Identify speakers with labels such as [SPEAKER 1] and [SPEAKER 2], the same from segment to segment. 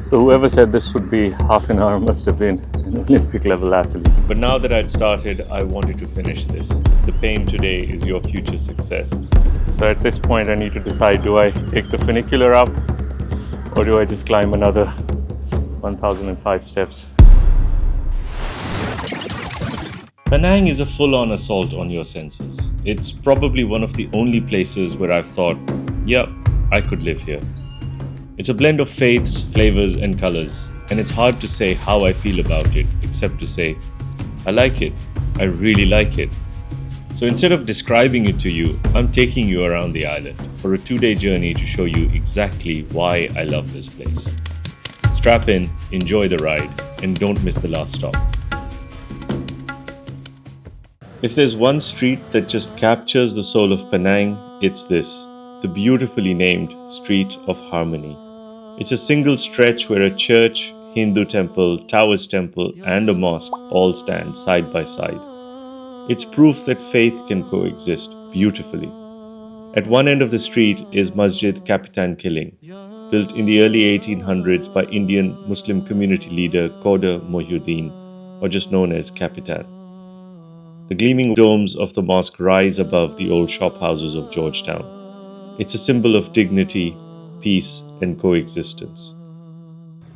[SPEAKER 1] So whoever said this would be half an hour must have been an Olympic level athlete. But now that I'd started, I wanted to finish this. The pain today is your future success. So at this point I need to decide, do I take the funicular up or do I just climb another 1005 steps? Penang is a full-on assault on your senses. It's probably one of the only places where I've thought, yeah, I could live here. It's a blend of faiths, flavors, and colors, and it's hard to say how I feel about it, except to say, I like it. I really like it. So instead of describing it to you, I'm taking you around the island for a 2-day journey to show you exactly why I love this place. Strap in, enjoy the ride, and don't miss the last stop. If there's one street that just captures the soul of Penang, it's this, the beautifully named Street of Harmony. It's a single stretch where a church, Hindu temple, Taoist temple, and a mosque all stand side by side. It's proof that faith can coexist beautifully. At one end of the street is Masjid Kapitan Kiling, built in the early 1800s by Indian Muslim community leader Khoda Mohyuddin, or just known as Kapitan. The gleaming domes of the mosque rise above the old shophouses of Georgetown. It's a symbol of dignity, peace, and coexistence.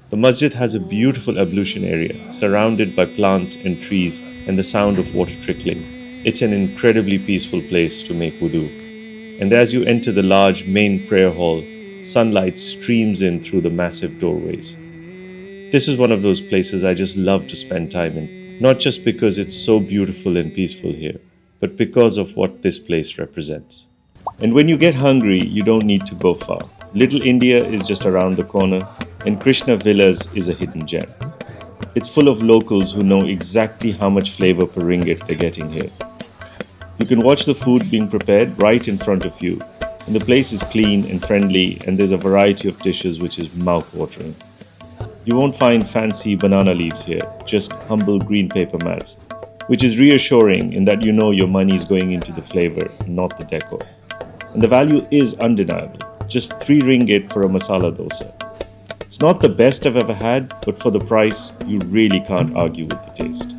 [SPEAKER 1] The masjid has a beautiful ablution area surrounded by plants and trees and the sound of water trickling. It's an incredibly peaceful place to make wudu. And as you enter the large main prayer hall, sunlight streams in through the massive doorways. This is one of those places I just love to spend time in, not just because it's so beautiful and peaceful here, but because of what this place represents. And when you get hungry, you don't need to go far. Little India is just around the corner, and Krishna Villas is a hidden gem. It's full of locals who know exactly how much flavor per ringgit they're getting here. You can watch the food being prepared right in front of you, and the place is clean and friendly, and there's a variety of dishes which is mouth-watering. You won't find fancy banana leaves here, just humble green paper mats, which is reassuring in that you know your money is going into the flavor, not the decor. And the value is undeniable. Just 3 ringgit for a masala dosa. It's not the best I've ever had, but for the price, you really can't argue with the taste.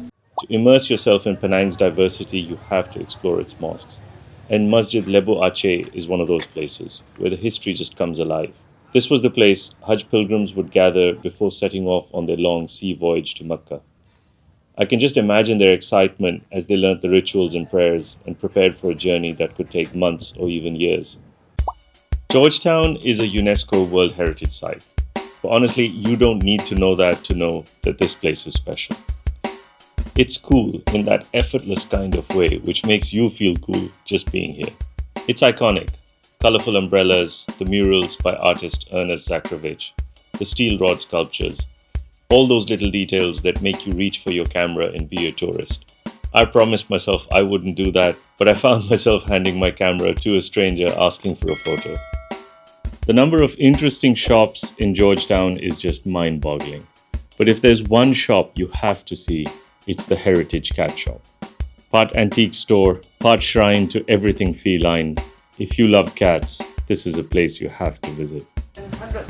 [SPEAKER 1] To immerse yourself in Penang's diversity, you have to explore its mosques. And Masjid Lebo Aceh is one of those places where the history just comes alive. This was the place Hajj pilgrims would gather before setting off on their long sea voyage to Mecca. I can just imagine their excitement as they learnt the rituals and prayers and prepared for a journey that could take months or even years. Georgetown is a UNESCO World Heritage Site, but honestly, you don't need to know that this place is special. It's cool in that effortless kind of way which makes you feel cool just being here. It's iconic. Colorful umbrellas, the murals by artist Ernest Zakrovich, the steel rod sculptures, all those little details that make you reach for your camera and be a tourist. I promised myself I wouldn't do that, but I found myself handing my camera to a stranger asking for a photo. The number of interesting shops in Georgetown is just mind-boggling. But if there's one shop you have to see, it's the Heritage Cat Shop. Part antique store, part shrine to everything feline. If you love cats, this is a place you have to visit.
[SPEAKER 2] 100.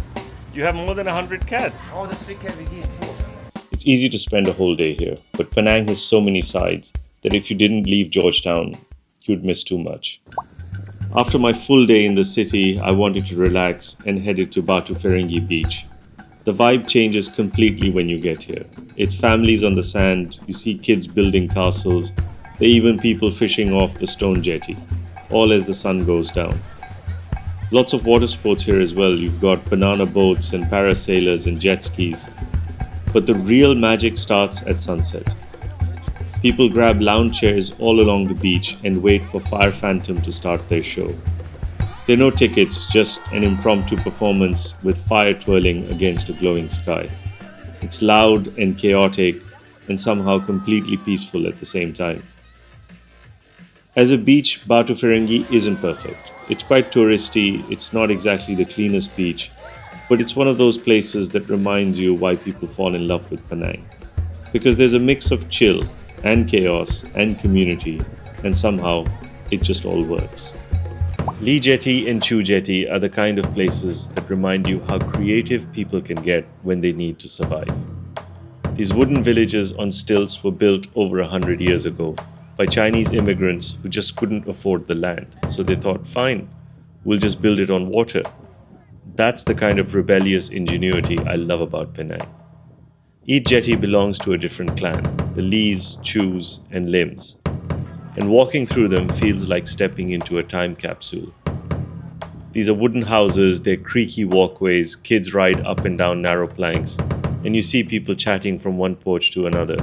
[SPEAKER 1] You have more than 100 cats.
[SPEAKER 2] Oh, the 3 cats we get 4.
[SPEAKER 1] It's easy to spend a whole day here, but Penang has so many sides that if you didn't leave Georgetown, you'd miss too much. After my full day in the city, I wanted to relax and headed to Batu Ferringhi beach. The vibe changes completely when you get here. It's families on the sand, you see kids building castles, there are even people fishing off the stone jetty, all as the sun goes down. Lots of water sports here as well. You've got banana boats and parasailers and jet skis. But the real magic starts at sunset. People grab lounge chairs all along the beach and wait for Fire Phantom to start their show. There are no tickets, just an impromptu performance with fire twirling against a glowing sky. It's loud and chaotic and somehow completely peaceful at the same time. As a beach, Batu Ferringhi isn't perfect. It's quite touristy, it's not exactly the cleanest beach, but it's one of those places that reminds you why people fall in love with Penang. Because there's a mix of chill and chaos and community, and somehow it just all works. Lee Jetty and Chu Jetty are the kind of places that remind you how creative people can get when they need to survive. These wooden villages on stilts were built over 100 years ago by Chinese immigrants who just couldn't afford the land. So they thought, fine, we'll just build it on water. That's the kind of rebellious ingenuity I love about Penang. Each jetty belongs to a different clan, the Lees, Chus, and Lims. And walking through them feels like stepping into a time capsule. These are wooden houses, they're creaky walkways, kids ride up and down narrow planks, and you see people chatting from one porch to another.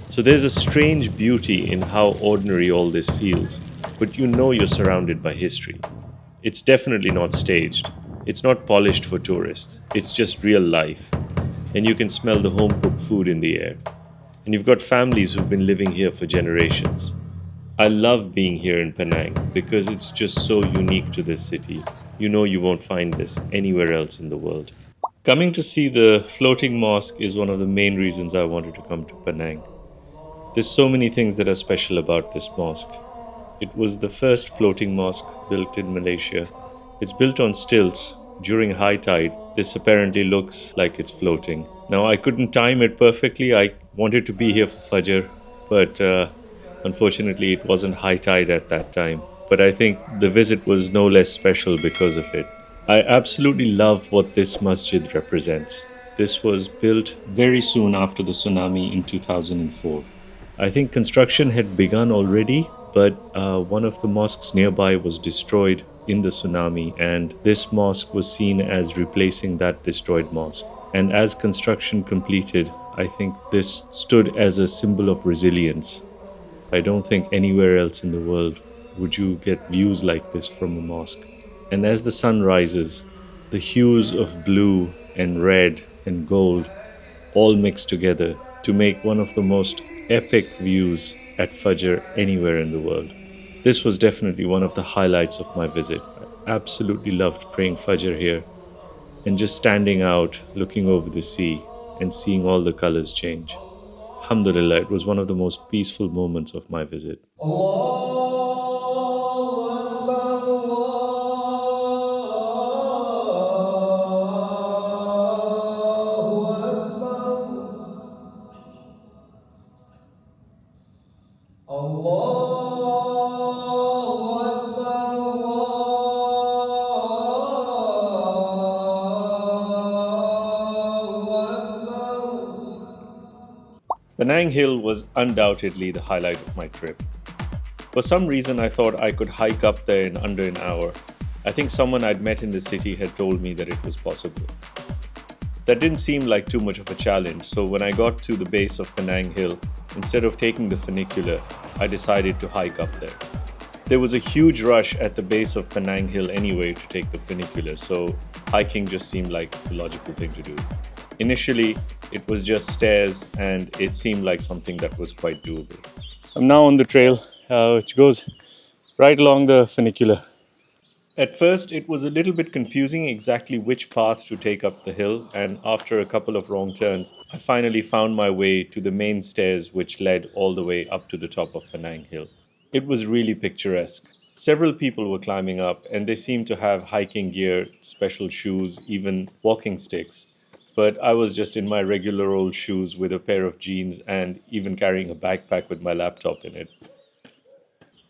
[SPEAKER 1] So there's a strange beauty in how ordinary all this feels, but you know you're surrounded by history. It's definitely not staged. It's not polished for tourists. It's just real life. And you can smell the home-cooked food in the air. And you've got families who've been living here for generations. I love being here in Penang because it's just so unique to this city. You know you won't find this anywhere else in the world. Coming to see the floating mosque is one of the main reasons I wanted to come to Penang. There's so many things that are special about this mosque. It was the first floating mosque built in Malaysia. It's built on stilts. During high tide, this apparently looks like it's floating. Now, I couldn't time it perfectly. I wanted to be here for Fajr, but unfortunately, it wasn't high tide at that time. But I think the visit was no less special because of it. I absolutely love what this masjid represents. This was built very soon after the tsunami in 2004. I think construction had begun already, but one of the mosques nearby was destroyed in the tsunami, and this mosque was seen as replacing that destroyed mosque. And as construction completed, I think this stood as a symbol of resilience. I don't think anywhere else in the world would you get views like this from a mosque. And as the sun rises, the hues of blue and red and gold all mix together to make one of the most epic views at Fajr anywhere in the world. This was definitely one of the highlights of my visit. I absolutely loved praying Fajr here and just standing out, looking over the sea and seeing all the colors change. Alhamdulillah, it was one of the most peaceful moments of my visit. Penang Hill was undoubtedly the highlight of my trip. For some reason, I thought I could hike up there in under an hour. I think someone I'd met in the city had told me that it was possible. That didn't seem like too much of a challenge, so when I got to the base of Penang Hill, instead of taking the funicular, I decided to hike up there. There was a huge rush at the base of Penang Hill anyway to take the funicular, so hiking just seemed like the logical thing to do. Initially, it was just stairs and it seemed like something that was quite doable. I'm now on the trail, which goes right along the funicular. At first, it was a little bit confusing exactly which path to take up the hill, and after a couple of wrong turns, I finally found my way to the main stairs which led all the way up to the top of Penang Hill. It was really picturesque. Several people were climbing up, and they seemed to have hiking gear, special shoes, even walking sticks. But I was just in my regular old shoes with a pair of jeans and even carrying a backpack with my laptop in it.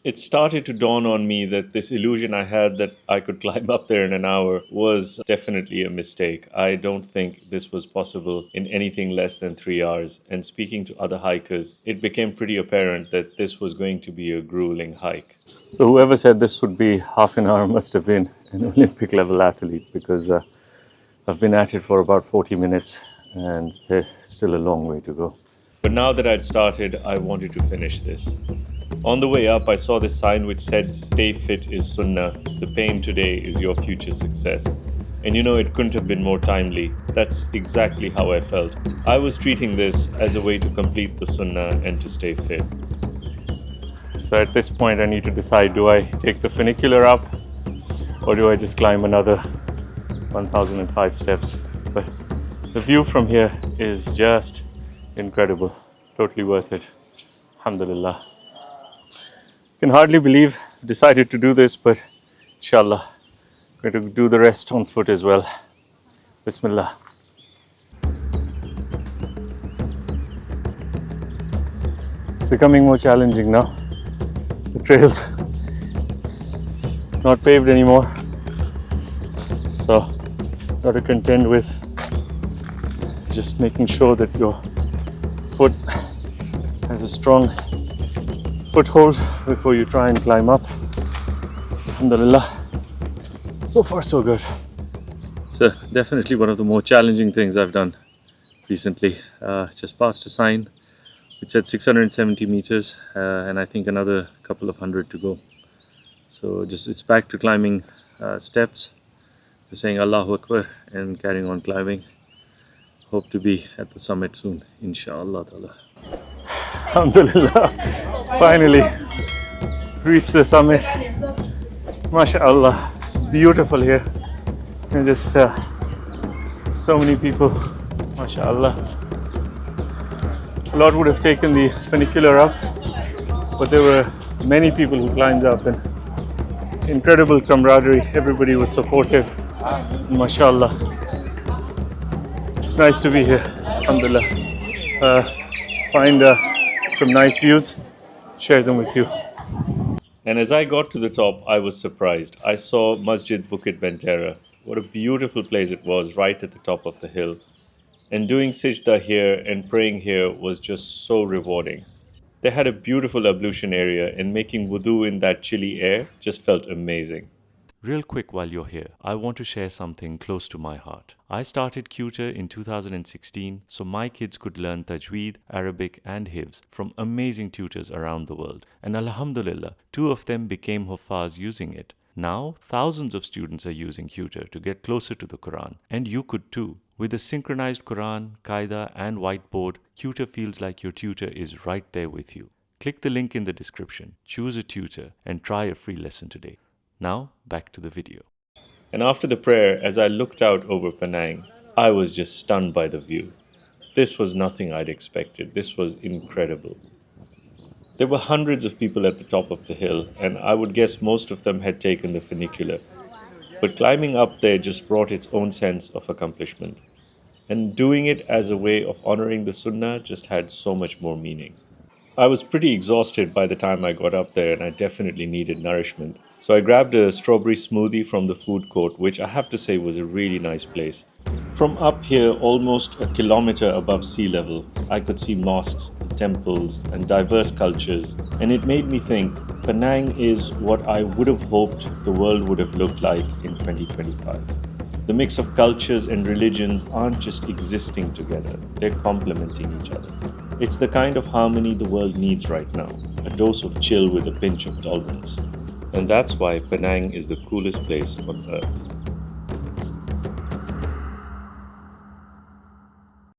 [SPEAKER 1] It started to dawn on me that this illusion I had that I could climb up there in an hour was definitely a mistake. I don't think this was possible in anything less than 3 hours. And speaking to other hikers, it became pretty apparent that this was going to be a grueling hike. So whoever said this would be half an hour must have been an Olympic level athlete, because I've been at it for about 40 minutes and there's still a long way to go. But now that I'd started, I wanted to finish this. On the way up, I saw this sign which said, "Stay fit is Sunnah. The pain today is your future success." And you know, it couldn't have been more timely. That's exactly how I felt. I was treating this as a way to complete the Sunnah and to stay fit. So at this point, I need to decide, do I take the funicular up or do I just climb another 1005 steps? But the view from here is just incredible. Totally worth it. Alhamdulillah. Can hardly believe I decided to do this, but Inshallah, going to do the rest on foot as well. Bismillah. It's becoming more challenging now. The trail's not paved anymore, so got to contend with just making sure that your foot has a strong foothold before you try and climb up. Alhamdulillah, so far so good. It's definitely one of the more challenging things I've done recently. Just passed a sign. It said 670 meters and I think another couple of hundred to go. So just it's back to climbing steps. We're saying Allahu Akbar and carrying on climbing. Hope to be at the summit soon, inshallah ta'ala. Alhamdulillah, finally reached the summit. MashaAllah, it's beautiful here. And just so many people, MashaAllah. A lot would have taken the funicular up, but there were many people who climbed up and incredible camaraderie. Everybody was supportive, MashaAllah. It's nice to be here, Alhamdulillah. Find some nice views, share them with you. And as I got to the top, I was surprised. I saw Masjid Bukit Bentera. What a beautiful place it was, right at the top of the hill. And doing sajda here and praying here was just so rewarding. They had a beautiful ablution area, and making wudu in that chilly air just felt amazing. Real quick while you're here, I want to share something close to my heart. I started Tutor in 2016 so my kids could learn Tajweed, Arabic and Hifz from amazing tutors around the world. And Alhamdulillah, 2 of them became Huffaz using it. Now, thousands of students are using Tutor to get closer to the Quran. And you could too. With a synchronized Quran, Qaida and whiteboard, Tutor feels like your tutor is right there with you. Click the link in the description, choose a tutor and try a free lesson today. Now, back to the video. And after the prayer, as I looked out over Penang, I was just stunned by the view. This was nothing I'd expected. This was incredible. There were hundreds of people at the top of the hill, and I would guess most of them had taken the funicular. But climbing up there just brought its own sense of accomplishment. And doing it as a way of honoring the Sunnah just had so much more meaning. I was pretty exhausted by the time I got up there, and I definitely needed nourishment. So I grabbed a strawberry smoothie from the food court, which I have to say was a really nice place. From up here, almost a kilometer above sea level, I could see mosques, temples, and diverse cultures. And it made me think, Penang is what I would have hoped the world would have looked like in 2025. The mix of cultures and religions aren't just existing together, they're complementing each other. It's the kind of harmony the world needs right now, a dose of chill with a pinch of tolerance. And that's why Penang is the coolest place on earth.